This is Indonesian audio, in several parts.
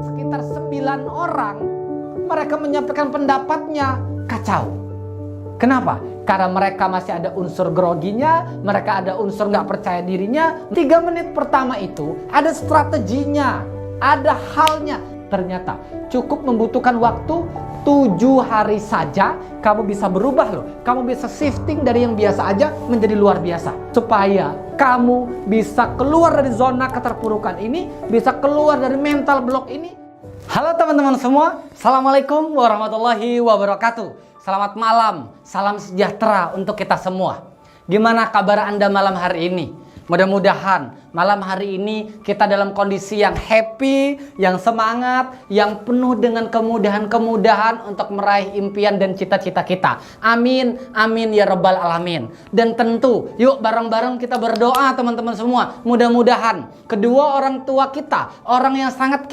sekitar 9 orang, mereka menyampaikan pendapatnya kacau. Kenapa? Karena mereka masih ada unsur groginya, mereka ada unsur nggak percaya dirinya. 3 menit pertama itu ada strateginya, ada halnya. Ternyata cukup membutuhkan waktu 7 hari saja kamu bisa berubah loh. Kamu bisa shifting dari yang biasa aja menjadi luar biasa. Supaya kamu bisa keluar dari zona keterpurukan ini, bisa keluar dari mental block ini. Halo teman-teman semua, Assalamualaikum warahmatullahi wabarakatuh. Selamat malam, salam sejahtera untuk kita semua. Gimana kabar Anda malam hari ini? Mudah-mudahan malam hari ini kita dalam kondisi yang happy, yang semangat, yang penuh dengan kemudahan-kemudahan untuk meraih impian dan cita-cita kita. Amin, amin ya rabbal alamin. Dan tentu, yuk bareng-bareng kita berdoa teman-teman semua. Mudah-mudahan kedua orang tua kita, orang yang sangat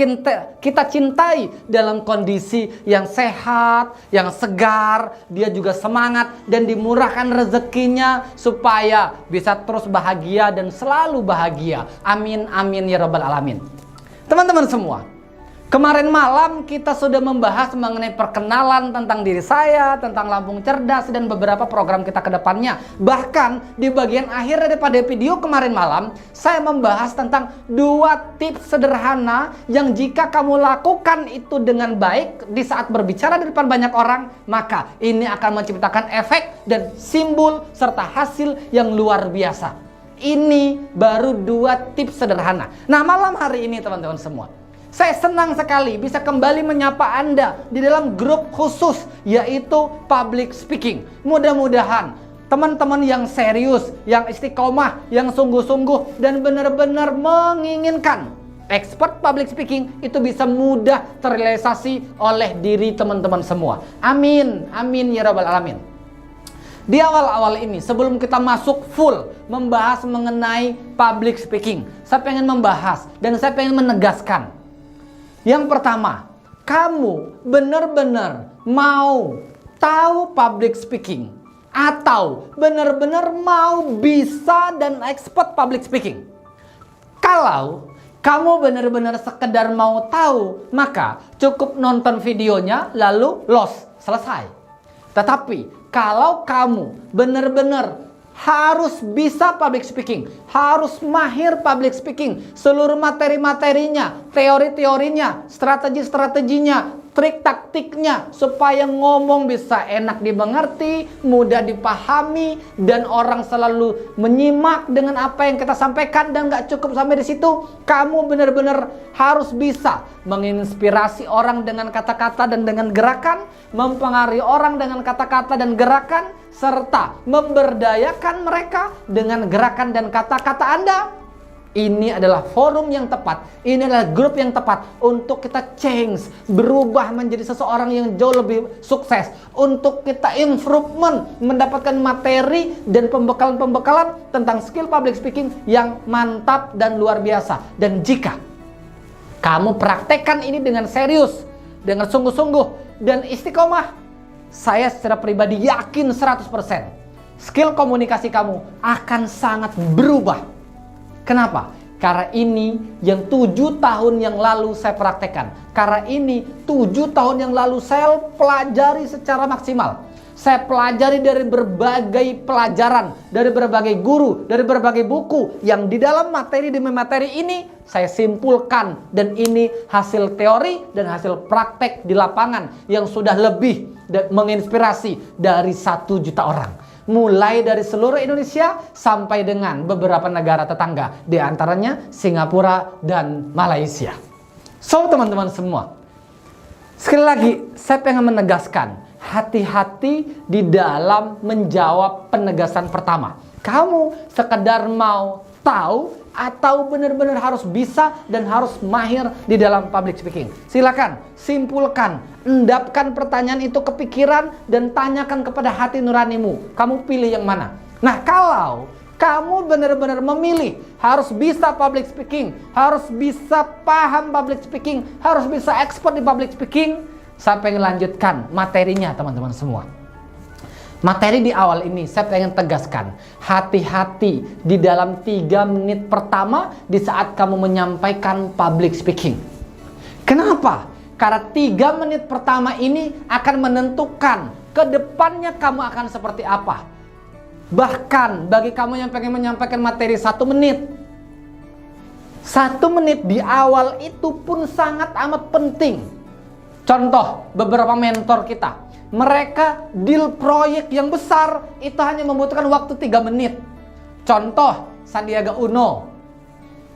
kita cintai dalam kondisi yang sehat, yang segar, dia juga semangat dan dimurahkan rezekinya supaya bisa terus bahagia dan selalu bahagia. Amin, amin ya rabbal alamin. Teman-teman semua, kemarin malam kita sudah membahas mengenai perkenalan tentang diri saya, tentang Lampung Cerdas dan beberapa program kita ke depannya. Bahkan di bagian akhir daripada video kemarin malam, saya membahas tentang 2 tips sederhana yang jika kamu lakukan itu dengan baik di saat berbicara di depan banyak orang, maka ini akan menciptakan efek dan simbol serta hasil yang luar biasa. Ini baru 2 tips sederhana. Nah, malam hari ini teman-teman semua, saya senang sekali bisa kembali menyapa Anda di dalam grup khusus, yaitu public speaking. Mudah-mudahan teman-teman yang serius, yang istiqomah, yang sungguh-sungguh dan benar-benar menginginkan expert public speaking itu bisa mudah terrealisasi oleh diri teman-teman semua. Amin, amin ya rabbal alamin. Di awal-awal ini, sebelum kita masuk full membahas mengenai public speaking, saya pengen membahas dan saya pengen menegaskan. Yang pertama, kamu benar-benar mau tahu public speaking atau benar-benar mau bisa dan expert public speaking. Kalau kamu benar-benar sekedar mau tahu, maka cukup nonton videonya lalu selesai. Tetapi kalau kamu benar-benar harus bisa public speaking, harus mahir public speaking, seluruh materi-materinya, teori-teorinya, strategi-strateginya, trik taktiknya, supaya ngomong bisa enak dimengerti, mudah dipahami, dan orang selalu menyimak dengan apa yang kita sampaikan. Dan gak cukup sampai di situ, kamu benar-benar harus bisa menginspirasi orang dengan kata-kata dan dengan gerakan, mempengaruhi orang dengan kata-kata dan gerakan, serta memberdayakan mereka dengan gerakan dan kata-kata Anda. Ini adalah forum yang tepat, ini adalah grup yang tepat untuk kita change, berubah menjadi seseorang yang jauh lebih sukses, untuk kita improvement, mendapatkan materi dan pembekalan-pembekalan tentang skill public speaking yang mantap dan luar biasa. Dan jika kamu praktekkan ini dengan serius, dengan sungguh-sungguh dan istiqomah, saya secara pribadi yakin 100% skill komunikasi kamu akan sangat berubah. Kenapa? Karena ini yang 7 tahun yang lalu saya praktekkan. Karena ini 7 tahun yang lalu saya pelajari secara maksimal. Saya pelajari dari berbagai pelajaran, dari berbagai guru, dari berbagai buku yang di dalam materi demi materi ini saya simpulkan. Dan ini hasil teori dan hasil praktek di lapangan yang sudah lebih menginspirasi dari 1 juta orang. Mulai dari seluruh Indonesia sampai dengan beberapa negara tetangga, di antaranya Singapura dan Malaysia. So teman-teman semua, sekali lagi saya pengen menegaskan, hati-hati di dalam menjawab penegasan pertama. Kamu sekedar mau tahu atau benar-benar harus bisa dan harus mahir di dalam public speaking? Silakan simpulkan, endapkan pertanyaan itu ke pikiran dan tanyakan kepada hati nuranimu. Kamu pilih yang mana? Nah, kalau kamu benar-benar memilih harus bisa public speaking, harus bisa paham public speaking, harus bisa expert di public speaking, saya pengen lanjutkan materinya teman-teman semua. Materi di awal ini saya pengen tegaskan, hati-hati di dalam 3 menit pertama di saat kamu menyampaikan public speaking. Kenapa? Karena 3 menit pertama ini akan menentukan ke depannya kamu akan seperti apa. Bahkan bagi kamu yang pengen menyampaikan materi 1 menit, 1 menit di awal itu pun sangat amat penting. Contoh, beberapa mentor kita, mereka deal proyek yang besar itu hanya membutuhkan waktu 3 menit. Contoh, Sandiaga Uno,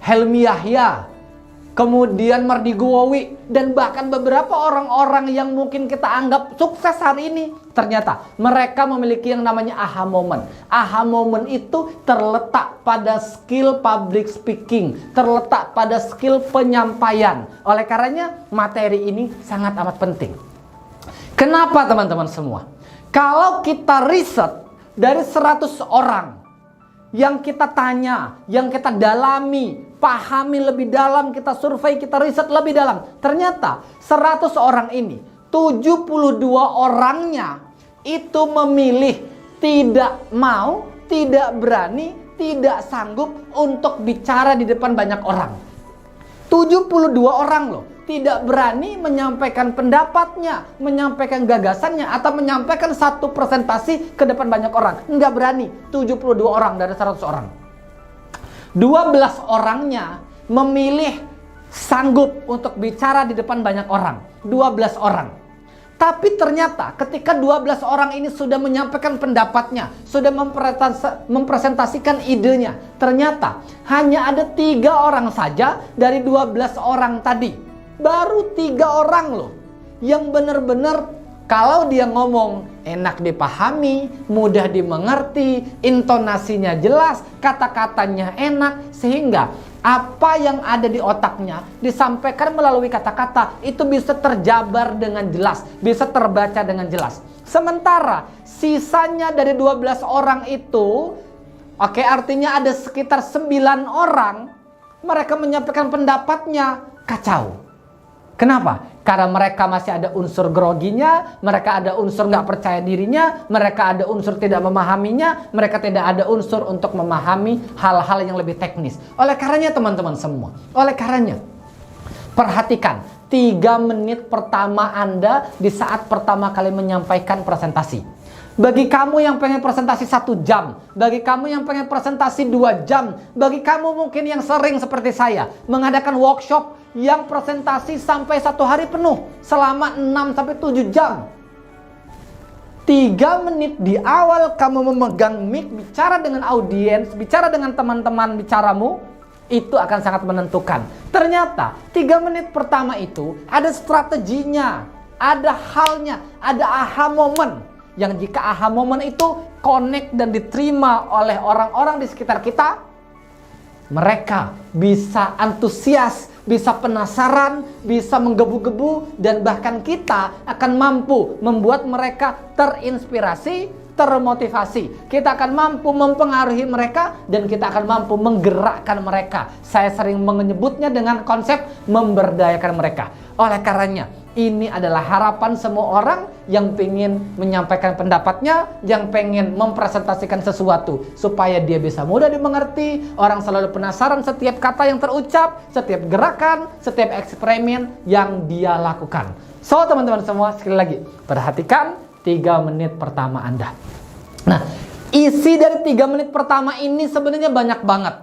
Helmi Yahya, kemudian Mardi Guwowi, dan bahkan beberapa orang-orang yang mungkin kita anggap sukses hari ini, ternyata mereka memiliki yang namanya aha moment. Aha moment itu terletak pada skill public speaking, terletak pada skill penyampaian. Oleh karenanya materi ini sangat amat penting. Kenapa teman-teman semua? Kalau kita riset dari 100 orang yang kita tanya, yang kita dalami, pahami lebih dalam, kita survei, kita riset lebih dalam, ternyata 100 orang ini 72 orangnya itu memilih tidak mau, tidak berani, tidak sanggup untuk bicara di depan banyak orang. 72 orang loh tidak berani menyampaikan pendapatnya, menyampaikan gagasannya, atau menyampaikan satu presentasi ke depan banyak orang. Nggak berani. 72 orang dari 100 orang. 12 orangnya memilih sanggup untuk bicara di depan banyak orang. 12 orang. Tapi ternyata ketika 12 orang ini sudah menyampaikan pendapatnya, sudah mempresentasikan idenya, ternyata hanya ada 3 orang saja dari 12 orang tadi. Baru 3 orang loh yang benar-benar kalau dia ngomong enak dipahami, mudah dimengerti, intonasinya jelas, kata-katanya enak, sehingga apa yang ada di otaknya disampaikan melalui kata-kata itu bisa terjabar dengan jelas, bisa terbaca dengan jelas. Sementara sisanya dari 12 orang itu, oke, artinya ada sekitar 9 orang, mereka menyampaikan pendapatnya kacau. Kenapa? Karena mereka masih ada unsur groginya, mereka ada unsur nggak percaya dirinya, mereka ada unsur tidak memahaminya, mereka tidak ada unsur untuk memahami hal-hal yang lebih teknis. Oleh karenanya teman-teman semua, oleh karenanya perhatikan 3 menit pertama Anda di saat pertama kali menyampaikan presentasi. Bagi kamu yang pengen presentasi 1 jam, bagi kamu yang pengen presentasi 2 jam, bagi kamu mungkin yang sering seperti saya mengadakan workshop yang presentasi sampai 1 hari penuh selama 6-7 jam. 3 menit di awal kamu memegang mic, bicara dengan audiens, bicara dengan teman-teman bicaramu, itu akan sangat menentukan. Ternyata 3 menit pertama itu ada strateginya, ada halnya, ada aha moment. Yang jika aha moment itu connect dan diterima oleh orang-orang di sekitar kita, mereka bisa antusias, bisa penasaran, bisa menggebu-gebu, dan bahkan kita akan mampu membuat mereka terinspirasi, termotivasi. Kita akan mampu mempengaruhi mereka dan kita akan mampu menggerakkan mereka. Saya sering menyebutnya dengan konsep memberdayakan mereka. Oleh karenanya, ini adalah harapan semua orang yang pengen menyampaikan pendapatnya, yang pengen mempresentasikan sesuatu supaya dia bisa mudah dimengerti. Orang selalu penasaran setiap kata yang terucap, setiap gerakan, setiap eksperimen yang dia lakukan. So teman-teman semua, sekali lagi perhatikan 3 menit pertama Anda. Nah, isi dari 3 menit pertama ini sebenarnya banyak banget.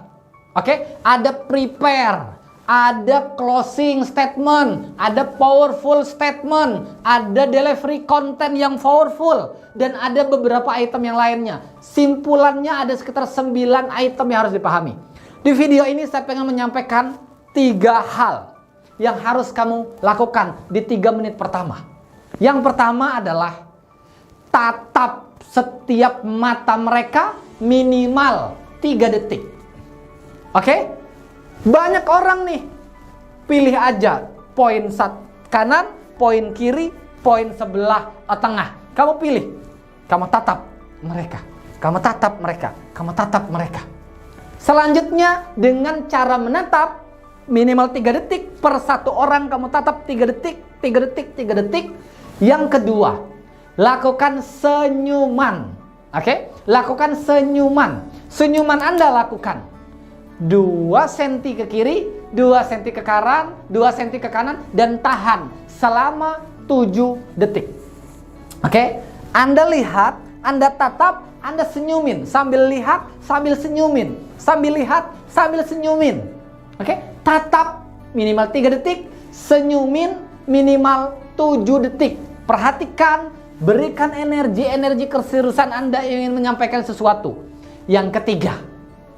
Oke, ada prepare, ada closing statement, ada powerful statement, ada delivery content yang powerful, dan ada beberapa item yang lainnya. Simpulannya ada sekitar 9 item yang harus dipahami. Di video ini saya pengen menyampaikan 3 hal yang harus kamu lakukan di 3 menit pertama. Yang pertama adalah tatap setiap mata mereka minimal 3 detik. Oke? Banyak orang nih, pilih aja poin kanan, poin kiri, poin sebelah tengah. Kamu pilih, kamu tatap mereka, kamu tatap mereka, kamu tatap mereka. Selanjutnya dengan cara menatap minimal 3 detik per 1 orang, kamu tatap 3 detik, 3 detik, 3 detik. Yang kedua, lakukan senyuman. Oke? Lakukan senyuman. Senyuman Anda lakukan 2 cm ke kiri, 2 cm ke kanan, 2 cm ke kanan, dan tahan selama 7 detik. Oke, Anda lihat, Anda tatap, Anda senyumin, sambil lihat, sambil senyumin, sambil lihat, sambil senyumin. Oke, tatap minimal 3 detik, senyumin minimal 7 detik. Perhatikan, berikan energi keseriusan Anda ingin menyampaikan sesuatu. Yang ketiga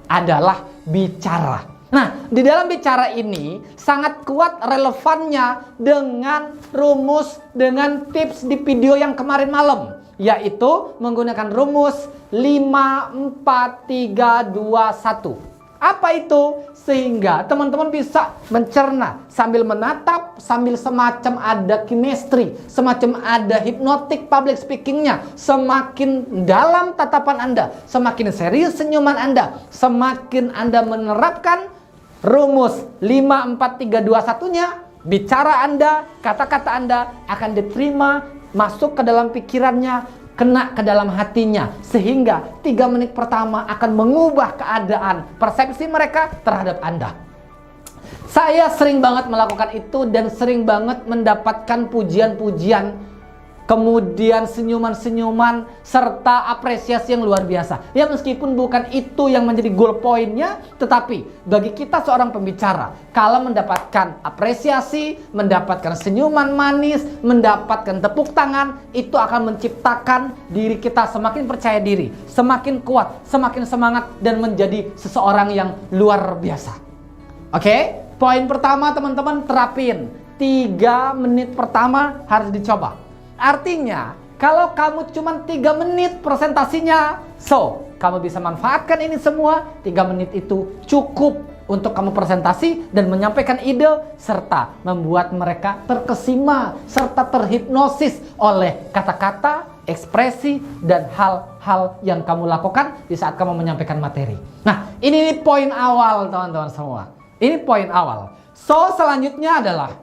adalah bicara. Nah, di dalam bicara ini sangat kuat relevannya dengan rumus, dengan tips di video yang kemarin malam, yaitu menggunakan rumus 5, 4, 3, 2, 1. Apa itu? Sehingga teman-teman bisa mencerna sambil menatap, sambil semacam ada chemistry, semacam ada hypnotic public speakingnya. Semakin dalam tatapan Anda, semakin serius senyuman Anda, semakin Anda menerapkan rumus 5, 4, 3, 2, 1-nya, bicara Anda, kata-kata Anda akan diterima, masuk ke dalam pikirannya, kena ke dalam hatinya, sehingga 3 menit pertama akan mengubah keadaan persepsi mereka terhadap Anda. Saya sering banget melakukan itu dan sering banget mendapatkan pujian-pujian, kemudian senyuman-senyuman, serta apresiasi yang luar biasa. Ya, meskipun bukan itu yang menjadi goal pointnya, tetapi bagi kita seorang pembicara, kalau mendapatkan apresiasi, mendapatkan senyuman manis, mendapatkan tepuk tangan, itu akan menciptakan diri kita semakin percaya diri, semakin kuat, semakin semangat, dan menjadi seseorang yang luar biasa. Oke, poin pertama teman-teman terapin. 3 menit pertama harus dicoba. Artinya, kalau kamu cuma 3 menit presentasinya, kamu bisa manfaatkan ini semua. 3 menit itu cukup untuk kamu presentasi dan menyampaikan ide, serta membuat mereka terkesima, serta terhipnosis oleh kata-kata, ekspresi, dan hal-hal yang kamu lakukan di saat kamu menyampaikan materi. Nah, ini poin awal teman-teman semua. Ini poin awal. Selanjutnya adalah,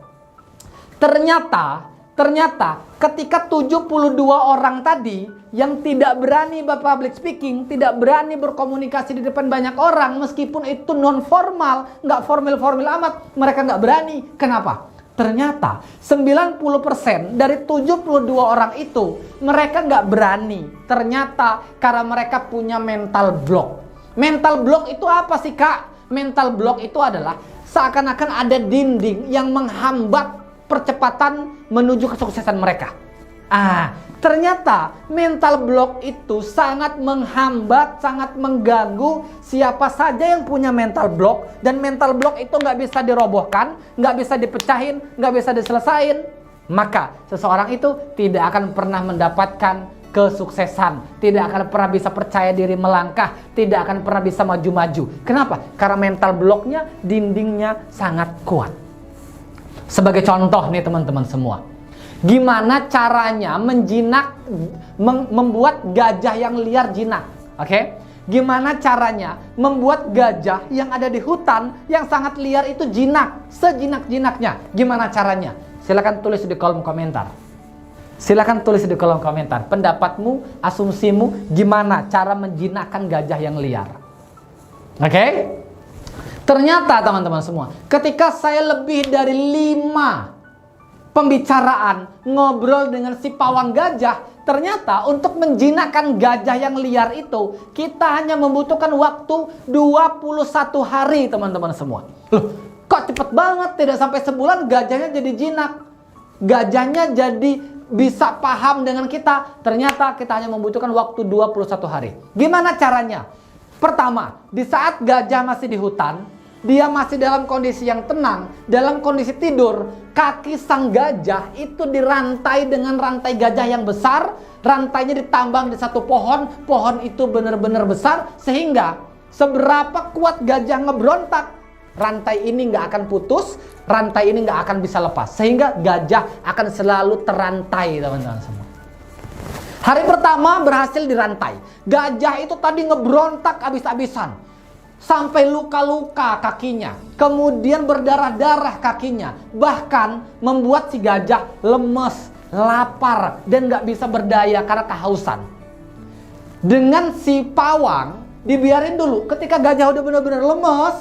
Ternyata ketika 72 orang tadi yang tidak berani public speaking, tidak berani berkomunikasi di depan banyak orang, meskipun itu non formal, nggak formal amat, mereka nggak berani. Kenapa? Ternyata 90% dari 72 orang itu mereka nggak berani. Ternyata karena mereka punya mental block. Mental block itu apa sih, Kak? Mental block itu adalah seakan-akan ada dinding yang menghambat percepatan menuju kesuksesan mereka. Ternyata mental block itu sangat menghambat, sangat mengganggu siapa saja yang punya mental block. Dan mental block itu nggak bisa dirobohkan, nggak bisa dipecahin, nggak bisa diselesain. Maka seseorang itu tidak akan pernah mendapatkan kesuksesan, tidak akan pernah bisa percaya diri melangkah, tidak akan pernah bisa maju-maju. Kenapa? Karena mental blocknya, dindingnya sangat kuat. Sebagai contoh nih teman-teman semua, gimana caranya membuat gajah yang liar jinak? Oke? Gimana caranya membuat gajah yang ada di hutan yang sangat liar itu jinak, sejinak-jinaknya? Gimana caranya? Silakan tulis di kolom komentar. Silakan tulis di kolom komentar pendapatmu, asumsimu, gimana cara menjinakkan gajah yang liar. Oke? Ternyata teman-teman semua, ketika saya lebih dari 5 pembicaraan ngobrol dengan si pawang gajah, ternyata untuk menjinakkan gajah yang liar itu, kita hanya membutuhkan waktu 21 hari teman-teman semua. Loh, kok cepet banget, tidak sampai sebulan gajahnya jadi jinak. Gajahnya jadi bisa paham dengan kita. Ternyata kita hanya membutuhkan waktu 21 hari. Gimana caranya? Pertama, di saat gajah masih di hutan, dia masih dalam kondisi yang tenang, dalam kondisi tidur, kaki sang gajah itu dirantai dengan rantai gajah yang besar, rantainya ditambang di satu pohon, pohon itu benar-benar besar, sehingga seberapa kuat gajah ngebrontak, rantai ini nggak akan putus, rantai ini nggak akan bisa lepas, sehingga gajah akan selalu terantai teman-teman semua. Hari pertama berhasil dirantai, gajah itu tadi ngebrontak abis-abisan, sampai luka-luka kakinya, kemudian berdarah-darah kakinya, bahkan membuat si gajah lemes, lapar, dan gak bisa berdaya karena kehausan. Dengan si pawang dibiarin dulu, ketika gajah udah benar-benar lemes,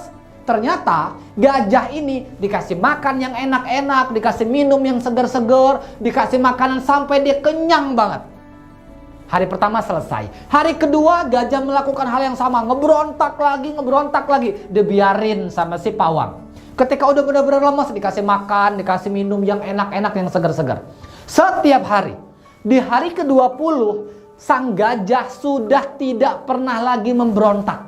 Ternyata gajah ini dikasih makan yang enak-enak, dikasih minum yang segar-segar, dikasih makanan sampai dia kenyang banget. Hari pertama selesai. Hari kedua gajah melakukan hal yang sama, ngeberontak lagi. Dibiarin sama si pawang. Ketika udah benar-benar lemas, dikasih makan, dikasih minum yang enak-enak, yang segar-segar. Setiap hari. Di hari ke-20, sang gajah sudah tidak pernah lagi memberontak.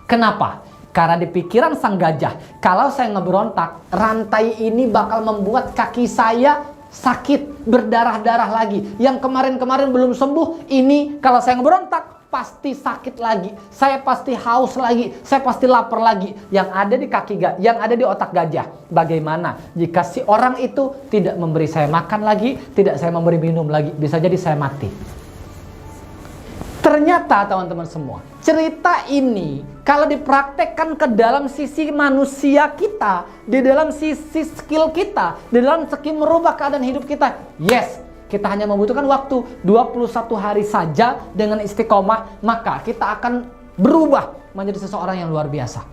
Kenapa? Karena di pikiran sang gajah, kalau saya ngeberontak, rantai ini bakal membuat kaki saya sakit, berdarah-darah lagi. Yang kemarin-kemarin belum sembuh, ini kalau saya ngeberontak pasti sakit lagi. Saya pasti haus lagi, saya pasti lapar lagi. Yang ada di kaki gajah, yang ada di otak gajah. Bagaimana jika si orang itu tidak memberi saya makan lagi, tidak saya memberi minum lagi, bisa jadi saya mati. Ternyata teman-teman semua, cerita ini kalau dipraktekkan ke dalam sisi manusia kita, di dalam sisi skill kita, di dalam segi merubah keadaan hidup kita, yes, kita hanya membutuhkan waktu 21 hari saja dengan istiqomah, maka kita akan berubah menjadi seseorang yang luar biasa.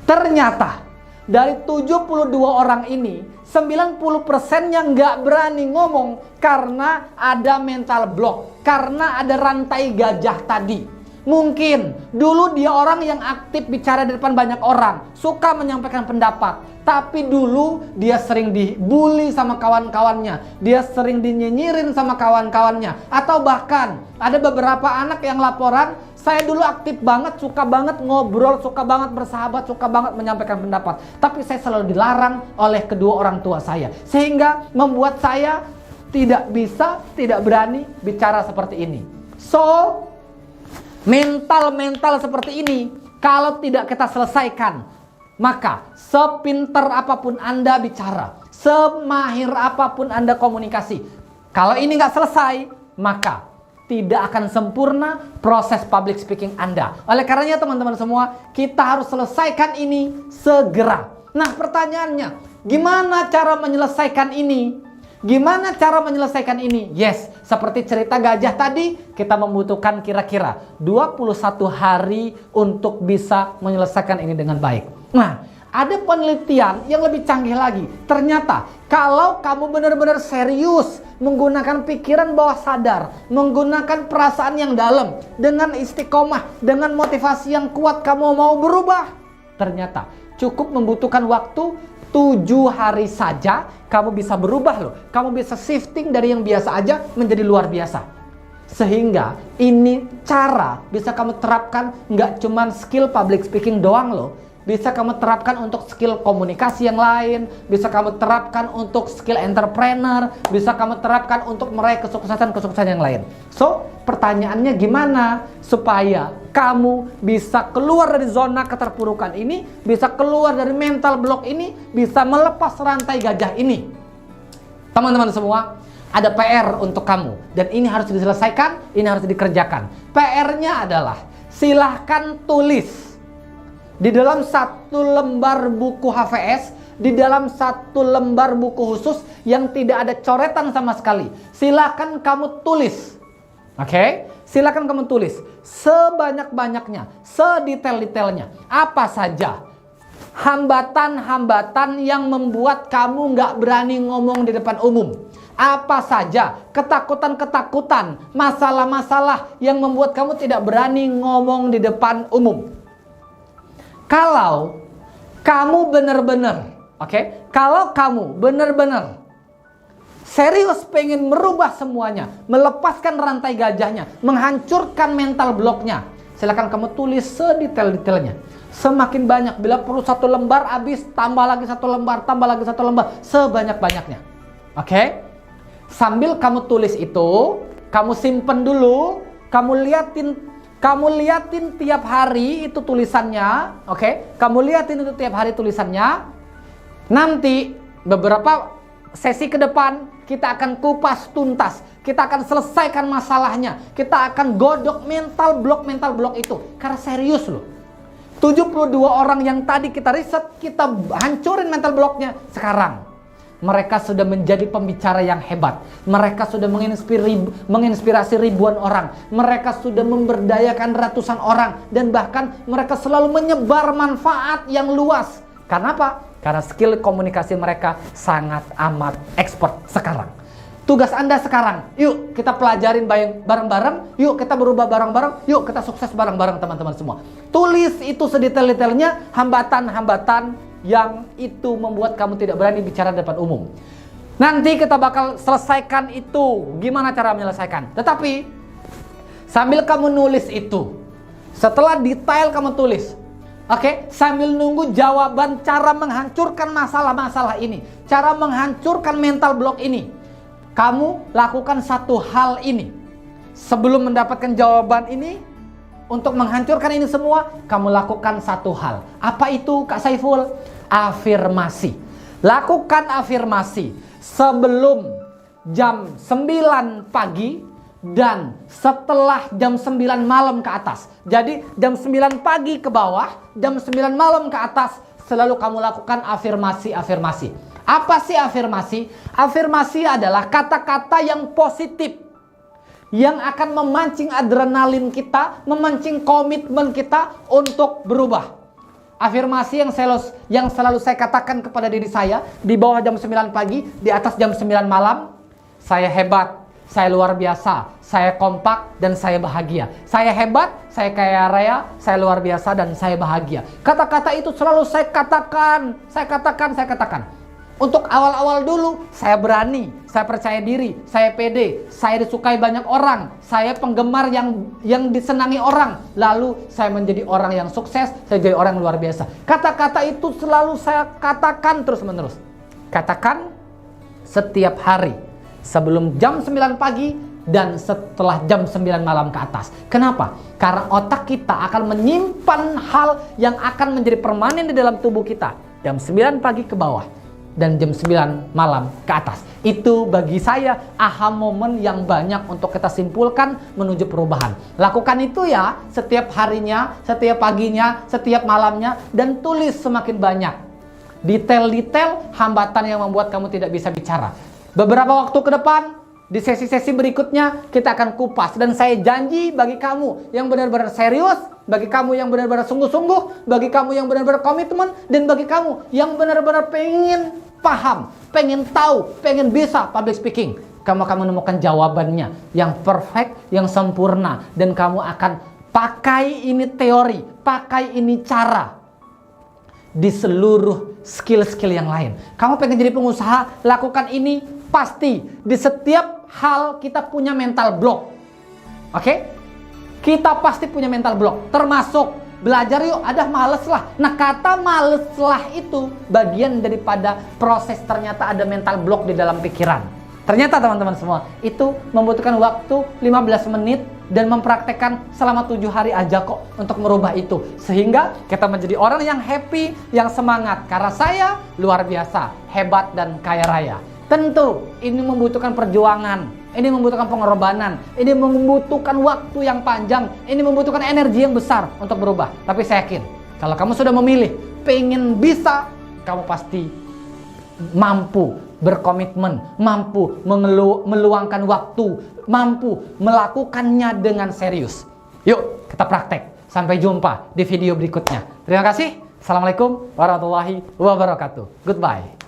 Ternyata dari 72 orang ini, 90%-nya nggak berani ngomong karena ada mental block, karena ada rantai gajah tadi. Mungkin dulu dia orang yang aktif bicara di depan banyak orang, suka menyampaikan pendapat, tapi dulu dia sering dibully sama kawan-kawannya, dia sering dinyinyirin sama kawan-kawannya, atau bahkan ada beberapa anak yang laporan, saya dulu aktif banget, suka banget ngobrol, suka banget bersahabat, suka banget menyampaikan pendapat, tapi saya selalu dilarang oleh kedua orang tua saya, sehingga membuat saya tidak bisa, tidak berani bicara seperti ini. So, mental seperti ini kalau tidak kita selesaikan, maka sepinter apapun Anda bicara, semahir apapun Anda komunikasi, kalau ini nggak selesai, maka tidak akan sempurna proses public speaking Anda. Oleh karenanya teman-teman semua, kita harus selesaikan ini segera. Nah, pertanyaannya, gimana cara menyelesaikan ini? Gimana cara menyelesaikan ini? Yes, seperti cerita gajah tadi, kita membutuhkan kira-kira 21 hari untuk bisa menyelesaikan ini dengan baik. Nah, ada penelitian yang lebih canggih lagi. Ternyata, kalau kamu benar-benar serius menggunakan pikiran bawah sadar, menggunakan perasaan yang dalam, dengan istiqomah, dengan motivasi yang kuat kamu mau berubah, ternyata cukup membutuhkan waktu 7 hari saja kamu bisa berubah loh. Kamu bisa shifting dari yang biasa aja menjadi luar biasa. Sehingga ini cara bisa kamu terapkan nggak cuman skill public speaking doang loh. Bisa kamu terapkan untuk skill komunikasi yang lain, bisa kamu terapkan untuk skill entrepreneur, bisa kamu terapkan untuk meraih kesuksesan yang lain. So, pertanyaannya gimana supaya kamu bisa keluar dari zona keterpurukan ini, bisa keluar dari mental block ini, bisa melepas rantai gajah ini? Teman-teman semua, ada PR untuk kamu dan ini harus diselesaikan, ini harus dikerjakan. PR-nya adalah silahkan tulis di dalam 1 lembar buku HVS, di dalam 1 lembar buku khusus yang tidak ada coretan sama sekali. Silakan kamu tulis. Oke? Silakan kamu tulis sebanyak-banyaknya, sedetail-detailnya. Apa saja hambatan-hambatan yang membuat kamu nggak berani ngomong di depan umum? Apa saja ketakutan-ketakutan, masalah-masalah yang membuat kamu tidak berani ngomong di depan umum? Kalau kamu benar-benar, kalau kamu benar-benar serius pengen merubah semuanya, melepaskan rantai gajahnya, menghancurkan mental blocknya, silakan kamu tulis sedetail-detailnya. Semakin banyak, bila perlu 1 lembar habis, tambah lagi 1 lembar, tambah lagi 1 lembar, sebanyak-banyaknya. Oke? Sambil kamu tulis itu, kamu simpen dulu, kamu liatin tiap hari itu tulisannya, oke? Kamu liatin itu tiap hari tulisannya. Nanti beberapa sesi ke depan kita akan kupas tuntas. Kita akan selesaikan masalahnya. Kita akan godok mental block itu. Karena serius loh. 72 orang yang tadi kita riset, kita hancurin mental blocknya sekarang. Mereka sudah menjadi pembicara yang hebat. Mereka sudah menginspirasi ribuan orang. Mereka sudah memberdayakan ratusan orang. Dan bahkan mereka selalu menyebar manfaat yang luas. Karena apa? Karena skill komunikasi mereka sangat amat expert sekarang. Tugas Anda sekarang, yuk kita pelajarin bareng-bareng, yuk kita berubah bareng-bareng, yuk kita sukses bareng-bareng teman-teman semua. Tulis itu sedetail-detailnya, hambatan-hambatan yang itu membuat kamu tidak berani bicara di depan umum. Nanti kita bakal selesaikan itu, gimana cara menyelesaikan. Tetapi, sambil kamu nulis itu, setelah detail kamu tulis, oke, sambil nunggu jawaban cara menghancurkan masalah-masalah ini, cara menghancurkan mental block ini, kamu lakukan satu hal ini. Sebelum mendapatkan jawaban ini, untuk menghancurkan ini semua, kamu lakukan satu hal. Apa itu, Kak Saiful? Afirmasi. Lakukan afirmasi sebelum jam 9 pagi dan setelah jam 9 malam ke atas. Jadi jam 9 pagi ke bawah, jam 9 malam ke atas, selalu kamu lakukan afirmasi-afirmasi. Apa sih afirmasi? Afirmasi adalah kata-kata yang positif, yang akan memancing adrenalin kita, memancing komitmen kita untuk berubah. Afirmasi yang selalu saya katakan kepada diri saya di bawah jam 9 pagi, di atas jam 9 malam, saya hebat, saya luar biasa, saya kompak, dan saya bahagia. Saya hebat, saya kaya raya, saya luar biasa, dan saya bahagia. Kata-kata itu selalu saya katakan. Untuk awal-awal dulu, saya berani, saya percaya diri, saya pede, saya disukai banyak orang, saya penggemar yang disenangi orang. Lalu saya menjadi orang yang sukses, saya jadi orang yang luar biasa. Kata-kata itu selalu saya katakan terus-menerus. Katakan setiap hari, sebelum jam 9 pagi dan setelah jam 9 malam ke atas. Kenapa? Karena otak kita akan menyimpan hal yang akan menjadi permanen di dalam tubuh kita. Jam 9 pagi ke bawah dan jam 9 malam ke atas. Itu bagi saya aha moment yang banyak untuk kita simpulkan menuju perubahan. Lakukan itu ya setiap harinya, setiap paginya, setiap malamnya, dan tulis semakin banyak detail-detail hambatan yang membuat kamu tidak bisa bicara. Beberapa waktu ke depan, di sesi-sesi berikutnya kita akan kupas, dan saya janji bagi kamu yang benar-benar serius, bagi kamu yang benar-benar sungguh-sungguh, bagi kamu yang benar-benar komitmen, dan bagi kamu yang benar-benar pengen paham, pengen tahu, pengen bisa public speaking, kamu akan menemukan jawabannya yang perfect, yang sempurna, dan kamu akan pakai ini teori, pakai ini cara di seluruh skill-skill yang lain. Kamu pengen jadi pengusaha, lakukan ini pasti. Di setiap hal kita punya mental block. Oke? Kita pasti punya mental block, termasuk belajar yuk, ada males lah. Nah, kata males lah itu bagian daripada proses ternyata ada mental block di dalam pikiran. Ternyata teman-teman semua, itu membutuhkan waktu 15 menit dan mempraktekkan selama 7 hari aja kok untuk merubah itu. Sehingga kita menjadi orang yang happy, yang semangat. Karena saya luar biasa, hebat dan kaya raya. Tentu ini membutuhkan perjuangan, ini membutuhkan pengorbanan, ini membutuhkan waktu yang panjang, ini membutuhkan energi yang besar untuk berubah. Tapi saya yakin, kalau kamu sudah memilih, pengen bisa, kamu pasti mampu berkomitmen, mampu meluangkan waktu, mampu melakukannya dengan serius. Yuk, kita praktek. Sampai jumpa di video berikutnya. Terima kasih. Assalamualaikum warahmatullahi wabarakatuh. Goodbye.